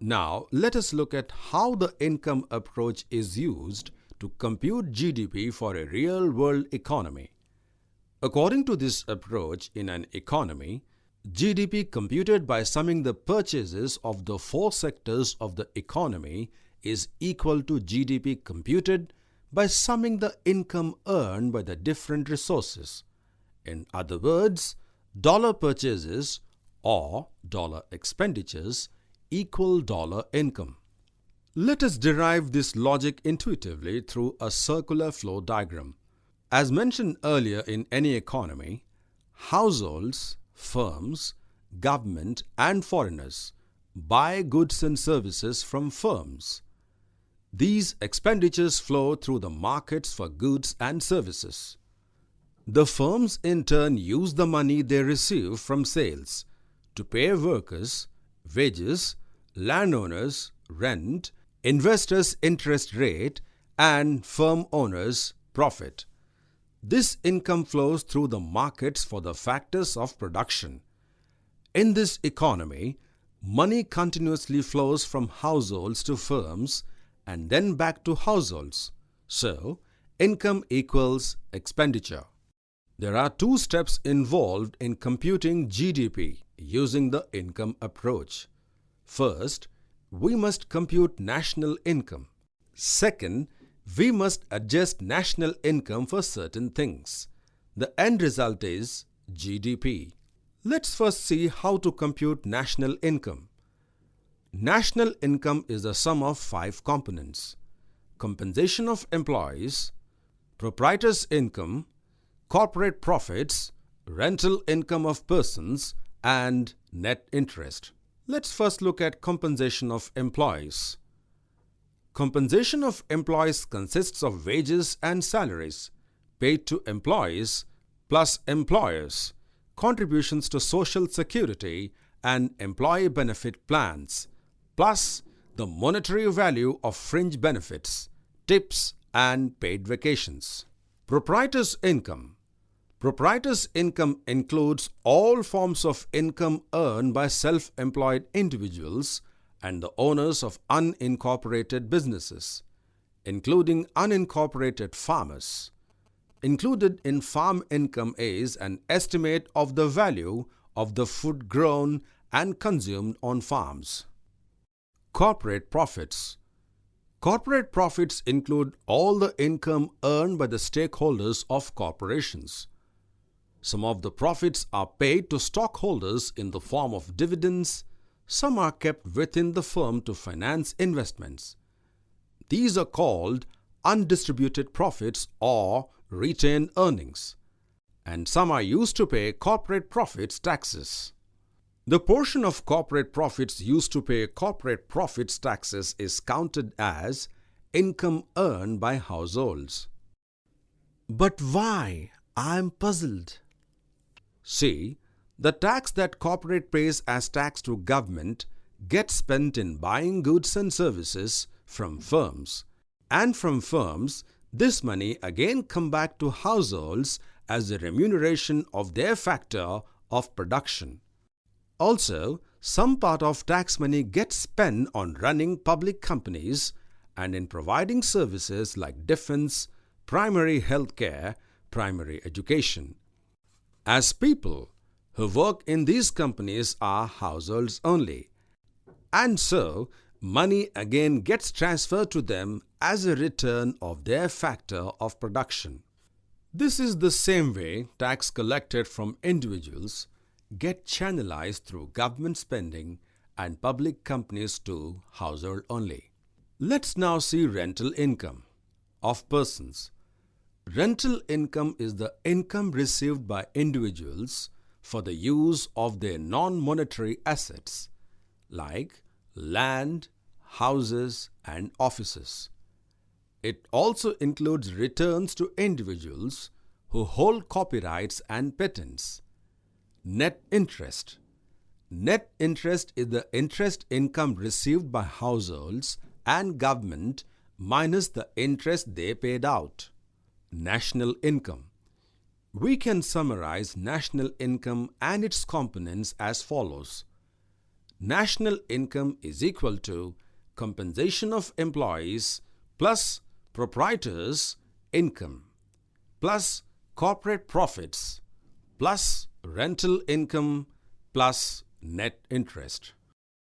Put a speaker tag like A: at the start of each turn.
A: Now, let us look at how the income approach is used to compute GDP for a real-world economy. According to this approach, in an economy, GDP computed by summing the purchases of the four sectors of the economy is equal to GDP computed by summing the income earned by the different resources. In other words, dollar purchases or dollar expenditures equal dollar income. Let us derive this logic intuitively through a circular flow diagram. As mentioned earlier, in any economy, households, firms, government and foreigners buy goods and services from firms. These expenditures flow through the markets for goods and services. The firms in turn use the money they receive from sales to pay workers, wages, landowners, rent, investors' interest rate, and firm owners' profit. This income flows through the markets for the factors of production. In this economy, money continuously flows from households to firms and then back to households. So, income equals expenditure. There are two steps involved in computing GDP using the income approach. First, we must compute national income. Second, we must adjust national income for certain things. The end result is GDP. Let's first see how to compute national income. National income is the sum of 5 components: compensation of employees, proprietor's income, corporate profits, rental income of persons, and net interest. Let's first look at compensation of employees. Compensation of employees consists of wages and salaries paid to employees plus employers, contributions to social security and employee benefit plans, plus the monetary value of fringe benefits, tips and paid vacations. Proprietor's income. Proprietor's income includes all forms of income earned by self-employed individuals and the owners of unincorporated businesses, including unincorporated farmers. Included in farm income is an estimate of the value of the food grown and consumed on farms. Corporate profits. Corporate profits include all the income earned by the stakeholders of corporations. Some of the profits are paid to stockholders in the form of dividends. Some are kept within the firm to finance investments. These are called undistributed profits or retained earnings, and some are used to pay corporate profits taxes. The portion of corporate profits used to pay corporate profits taxes is counted as income earned by households. But why? I am puzzled. See, the tax that corporate pays as tax to government gets spent in buying goods and services from firms, and from firms, this money again comes back to households as the remuneration of their factor of production. Also, some part of tax money gets spent on running public companies and in providing services like defense, primary health care, primary education. As people who work in these companies are households only, and so money again gets transferred to them as a return of their factor of production. This is the same way tax collected from individuals get channelized through government spending and public companies to household only. Let's now see rental income of persons. Rental income is the income received by individuals for the use of their non-monetary assets like land, houses, and offices. It also includes returns to individuals who hold copyrights and patents. Net interest. Net interest is the interest income received by households and government minus the interest they paid out. National income. We can summarize national income and its components as follows. national income is equal to compensation of employees plus proprietors' income plus corporate profits plus rental income plus net interest.